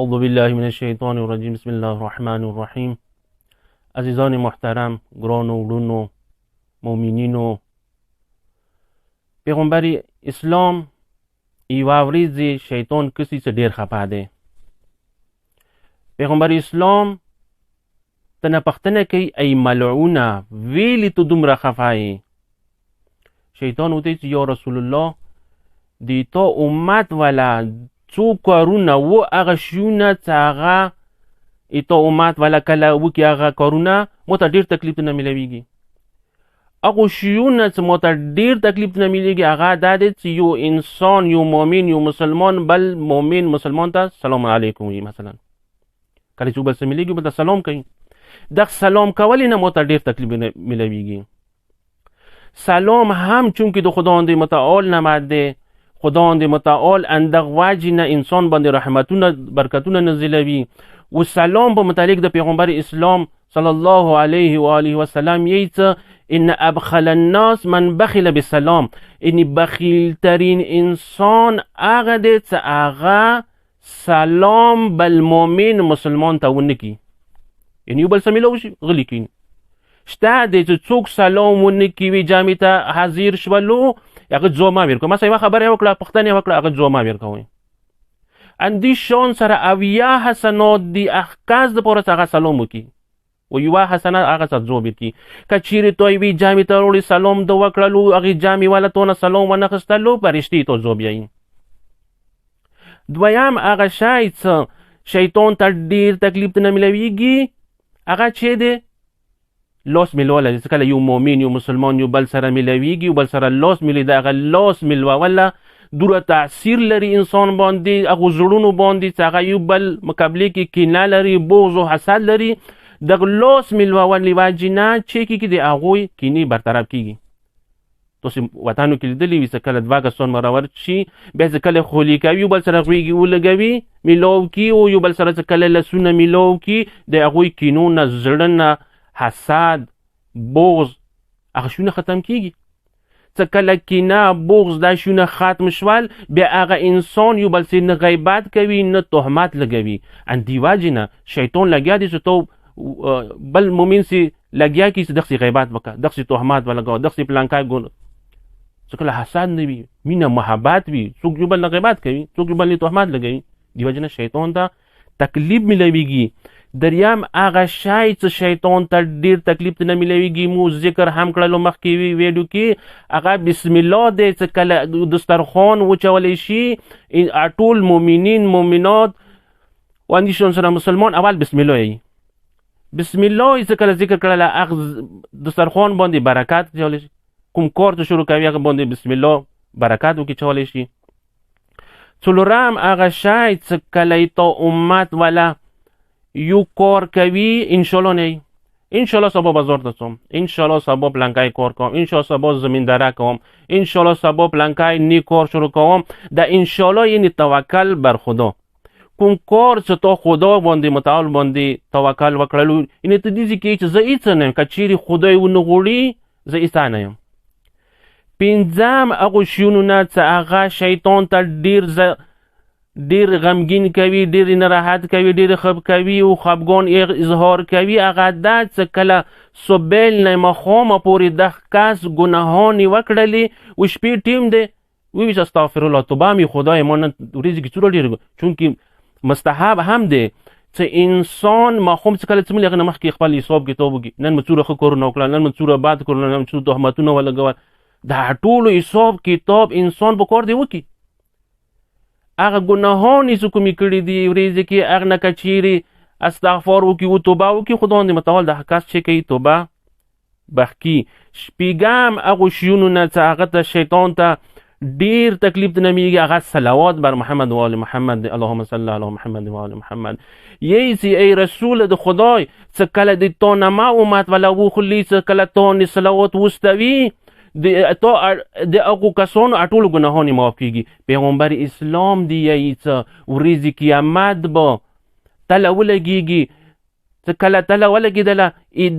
اعوذ بالله من الشیطان الرجیم. بسم الله الرحمن الرحیم. عزیزان محترم، گران و وروڼو، مؤمنینو، پیغمبر اسلام یوه ورځ شیطان کسي څه ډېر خفه دی. پیغمبر اسلام تنه پختنه کوي ای ملعونه ویلی تو دومره خفه یې. شیطان وتی چې یا رسول الله د تا امت والا څو کارونه و هغه شیونه چې هغه تا امت والا کله وکړي هغه کارونه مو ته ډېر تکلیف نه میلویږي. هغه شیونه چې مو ته ډېر تکلیف نه میلېږي هغه دا دی چې یو انسان، یو مؤمن، یو مسلمان بل مؤمن مسلمان ته سلام علیکم وي. مثلا کله چې بل څه میلېږي بل ته سلام کوي. دغه سلام کولې نه مو ته ډېر تکلیف نه میلویږي. سلام هم چونکې د خداوند متعال نمد دی، خداوند متعال اندغ وجه نه انسان باندې رحمتونه برکتونه نازلوي. و سلام په متعلق د پیغمبر اسلام صلی الله علیه و آله و سلم یی څه ان ابخل الناس من بخل بالسلام، یعنی بخیل ترین انسان هغه دی چې هغه سلام بل مؤمن مسلمان ته ونه کی، یعنی یو بل څه میلو شي غلی کین. شته دی چې څوک سلام ونه کوي جامع ته حاضر شولو هغه ځواب ما ورکوي. مثلا یوه خبره وکړه، پوښتنه وکړه، هغه ځواب ما ورکوي. اندې شان سره اویا حسنات دي کس دپاره چې هغه سلام وکړي و یوه حسنه هغه څه ځواب ورکړي. که چیرې تا یوې جامې ته وروړې سلام ده وکړلو، هغې جامې والا تونه سلام ونخیستلو، فرشتې ته ځواب یایي. دویم هغه شی چې شیطان ته ډېر تکلیف ته نه میلویږي هغه چې دی لاس میلوله. چې کله یو مؤمن یو مسلمان یو بل سره میلویږي، یو بل سره لاس میلوي، د هغه لاس میلوله دوره تاثیر لري انسان باندې، هغو زړونو باندې چې هغه یو بل مقابلې کې کینه لري، بغض و حسد لري. دغه لاس میلولو وجې نه چې کېږي د هغوی کینې برطرف کېږي. تاسې وطنو کې لیدلي وي چې کله دوه کسان مراور شي بیا چې کله خولي کوي یو بل سره غوږې ولګوي میلاو کي، او یو بل سره چې کله لاسونه میلاو کي د هغوی کینو نه، زړه نه، حسد، بغض هغه شونه ختم کېږي. چې کله کینه، بغض دا شونه ختم شول بیا هغه انسان یو بل څه نه غیبت کوي نه تهمت لګوي. اندې وجې نه شیطان لګیا دی چې تو بل مؤمن سي لګیا کي چې دغسې غیبت وکړه، دغسې تهمت ولګوه، دغسې پلانکی ګونه. چې کله حسد نه وي، مینه محبت وي، څوک یو بل نه غیبت کوي، څوک یو بل نه تهمت لګوي. دې وجې نه شیطان ته تکلیف میلویږي. دریم هغه شی چې شیطان ته ډېر تکلیف ته نه میلویږي، مو ذکر هم کړلو مخکې ویډیو کې، هغه بسم الله دی. چې کله دسترخوان وچولی شي ټول مؤمنین مؤمنات و اندې شان سره مسلمان اول بسم الله یي. بسم الله چې کله ذکر کړله هغه دسترخوان باندې برکت چولی شي. کوم کار ته شروع کوي هغه باندې بسم الله برکت وکړي چولی شي. څلورم هغه شی چې کله تا امت والا یو کار کوي انشالله نه، انشالله سبا بازار ته ځم، انشالله سبا پلانکی کار کوم، انشالله سبا زمینداره کوم، انشالله سبا پلانکی نی کار شروع کوم. د انشالله یعنی توکل بر خدا. کوم کار چې تا خدا باندې متعال باندې توکل وکړلو، یعنی ته دې کې چې زه هېڅ نه یم، که چیرې خدای ونه غواړي زه هېڅ نه یم. پنځم هغو شیونو نه چې هغه شیطان ته ډېر غمګین کوي، ډېر ناراحت کوي، ډېر خب کوي او خفګان اظهار کوي، هغه دا چې کله صبح نه ماښامه پورې دغه کس ګناهانې وکړلې و شپې ټیم دی ووایي چې استغفرالله توبه مې خدای ما نن ورځې کې څومره ډېر، چونکې مستحب هم دی چې انسان ماښام چې کله څملي هغه نه مخکې خپل حساب کتاب وکړي، نن مې څومره ښه کارونه وکړل، نن مې څومره بد کارونه، نن مې څومره تهمتونه ولګول. دا ټولو حساب کتاب انسان په کار دی وکړي. هغه ګناهانې چې کومې کړي دي ورځې کې هغه نه که چیرې استغفار وکړي و توبه وکړي، خداوند متعال د کس چې کوي توبه بخکي. شپږم هغو شیونو نه چې هغه ته شیطان ته ډېر تکلیف ته نه میږي هغه صلوات بر محمد و آل محمد. اللهم صل علی محمد و آل محمد. یی چې ای رسول د خدای چې کله د تا نه ما امت ولا وخلي، چې کله تا نه صلوات وستوي د هغو کسانو ټولو ګناهانې معاف کېږي. پیغمبر اسلام دی یی چې ورځې قیامت به تله ولګېږي، چې کله تله ولګېدله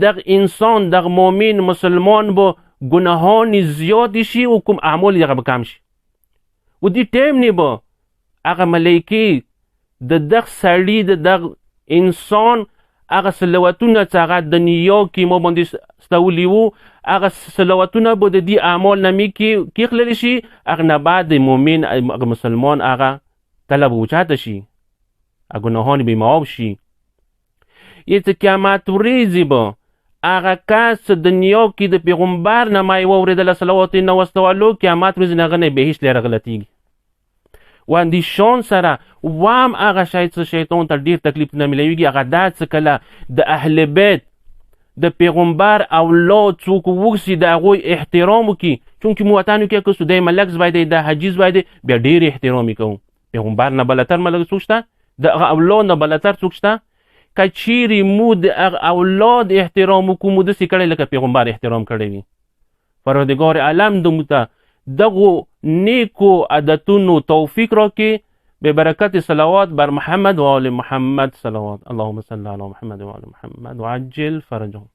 دغه انسان دغه مؤمن مسلمان به ګناهانې زیاتې شي او کوم اعمال یې هغه به کم شي. و دې ټایم نه به هغه ملایکې د دغ سړي د دغ انسان هغه صلواتونه چې هغه د دنیا کې مو باندې ستولي وو هغه صلواتونه به د دې اعمال نه کیخللی شي هغه نه بعد د مؤمن هغه مسلمان هغه طلب اوچاته شي هغه ګناهان به معاف شي یې چې قیامت ورځې به هغه کس دنیا کې د پیغمبر نه ما یې واورېدله صلوات یې نه واستولو قیامت ورځې نه هغه نه بهشت لی راغلطېږي و اندېشان سره وام هغه شی چې شیطان ته ډېر تکلیف نه میلاویږي هغه دا چې کله د اهل بیت د پیغمبر اولاد څوک وکسي د هغوی احترام وکړي چونکې مو وطن کې که سودی ملک زوی دی د حجي زوی دی بیا ډېر احترام یې کوو پیغمبر نه بلتر ملک څوک شته د هغه اولاد نه بلتر څوک شته که چیرې مو د هغه اولاد احترام وکړو مو داسې کړی لکه پیغمبر احترام کړی وي پروردګار عالم د موږ ته دغو نیکو عادتونو توفیق راکړي ببرکت صلوات بر محمد و آل محمد صلوات اللهم صل علی محمد و آل محمد وعجل فرجهم